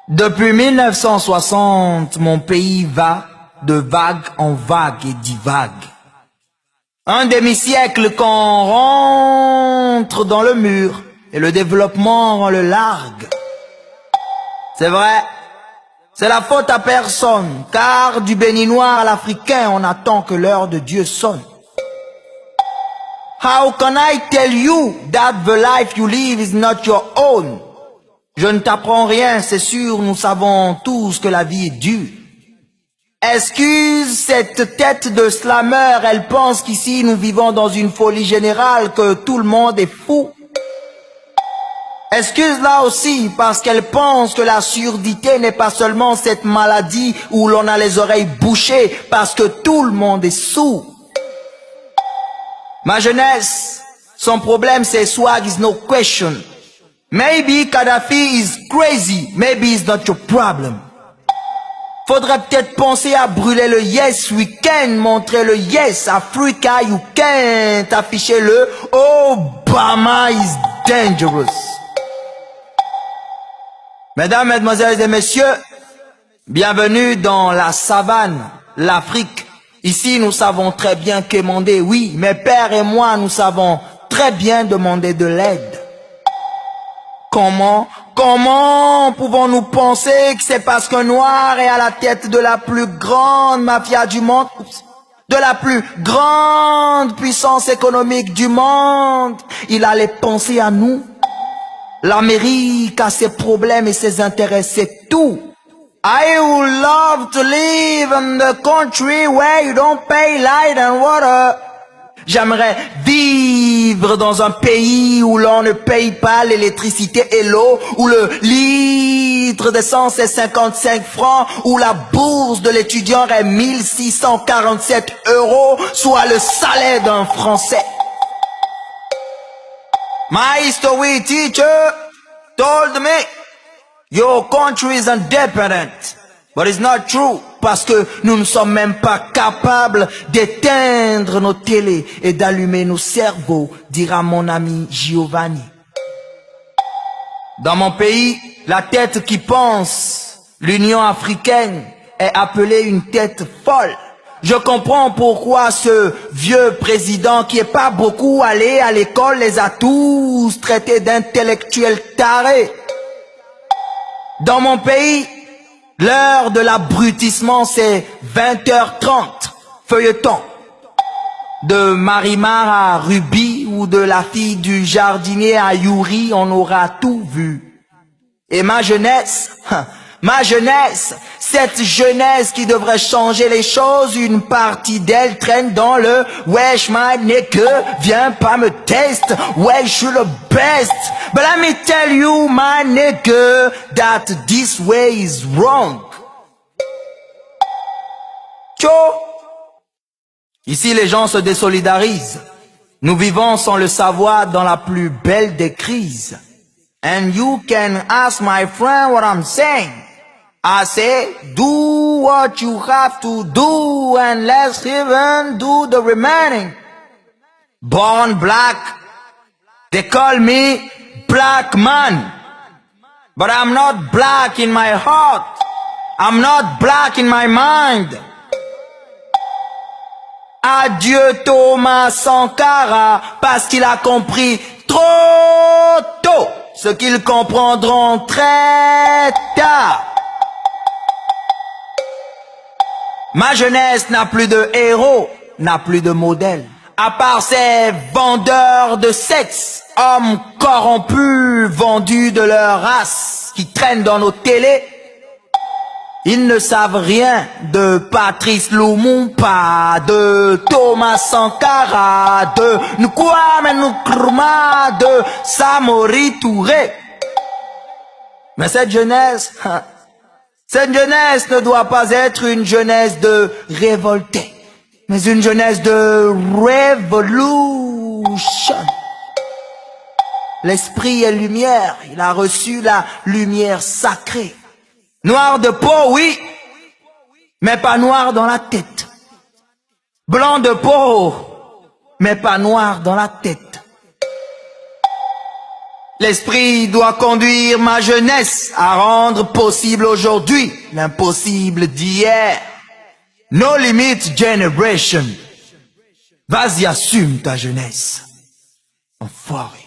Depuis 1960, mon pays va de vague en vague et divague. Un demi-siècle qu'on rentre dans le mur et le développement on le largue. C'est vrai, c'est la faute à personne, car du béninois à l'africain, on attend que l'heure de Dieu sonne. How can I tell you that the life you live is not your own? Je ne t'apprends rien, c'est sûr, nous savons tous que la vie est dure. Excuse cette tête de slammer, elle pense qu'ici nous vivons dans une folie générale, que tout le monde est fou. Excuse-la aussi parce qu'elle pense que la surdité n'est pas seulement cette maladie où l'on a les oreilles bouchées parce que tout le monde est sourd. Ma jeunesse, son problème c'est swag is no question. Maybe Kadhafi is crazy, maybe it's not your problem. Faudrait peut-être penser à brûler le Yes Weekend, montrer le Yes Africa You Can't, afficher le Obama is dangerous. Mesdames, mesdemoiselles et messieurs, bienvenue dans la savane, l'Afrique. Ici, nous savons très bien quémander, oui, mes pères et moi, nous savons très bien demander de l'aide. Comment pouvons-nous penser que c'est parce qu'un noir est à la tête de la plus grande mafia du monde, de la plus grande puissance économique du monde, il allait penser à nous? L'Amérique a ses problèmes et ses intérêts, c'est tout. I would love to live in the country where you don't pay light and water. J'aimerais vivre dans un pays où l'on ne paye pas l'électricité et l'eau, où le litre d'essence est 55 francs, où la bourse de l'étudiant est 1647 €, soit le salaire d'un Français. My history teacher told me, your country is independent. But it's not true, parce que nous ne sommes même pas capables d'éteindre nos télés et d'allumer nos cerveaux, dira mon ami Giovanni. Dans mon pays, la tête qui pense, l'Union africaine, est appelée une tête folle. Je comprends pourquoi ce vieux président qui est pas beaucoup allé à l'école les a tous traités d'intellectuels tarés. Dans mon pays, l'heure de l'abrutissement c'est 20h30, feuilleton. De Marimar à Ruby ou de la fille du jardinier à Yuri, on aura tout vu. Et ma jeunesse, cette jeunesse qui devrait changer les choses, une partie d'elle traîne dans le wesh my nigga, viens pas me test, ouais je suis le best. But let me tell you my nigga, that this way is wrong. Tcho. Ici les gens se désolidarisent. Nous vivons sans le savoir dans la plus belle des crises. And you can ask my friend what I'm saying. I say, do what you have to do and let's even do the remaining. Born black, they call me black man. But I'm not black in my heart. I'm not black in my mind. Adieu Thomas Sankara, parce qu'il a compris trop tôt ce qu'ils comprendront très tard. Ma jeunesse n'a plus de héros, n'a plus de modèle. À part ces vendeurs de sexe, hommes corrompus, vendus de leur race, qui traînent dans nos télés, ils ne savent rien de Patrice Lumumba, de Thomas Sankara, de Nkwame Nkrumah, de Samori Touré. Mais cette jeunesse ne doit pas être une jeunesse de révoltés, mais une jeunesse de révolution. L'esprit est lumière, il a reçu la lumière sacrée. Noir de peau, oui, mais pas noir dans la tête. Blanc de peau, mais pas noir dans la tête. L'esprit doit conduire ma jeunesse à rendre possible aujourd'hui l'impossible d'hier. No Limit Generation. Vas-y, assume ta jeunesse. Enfoiré.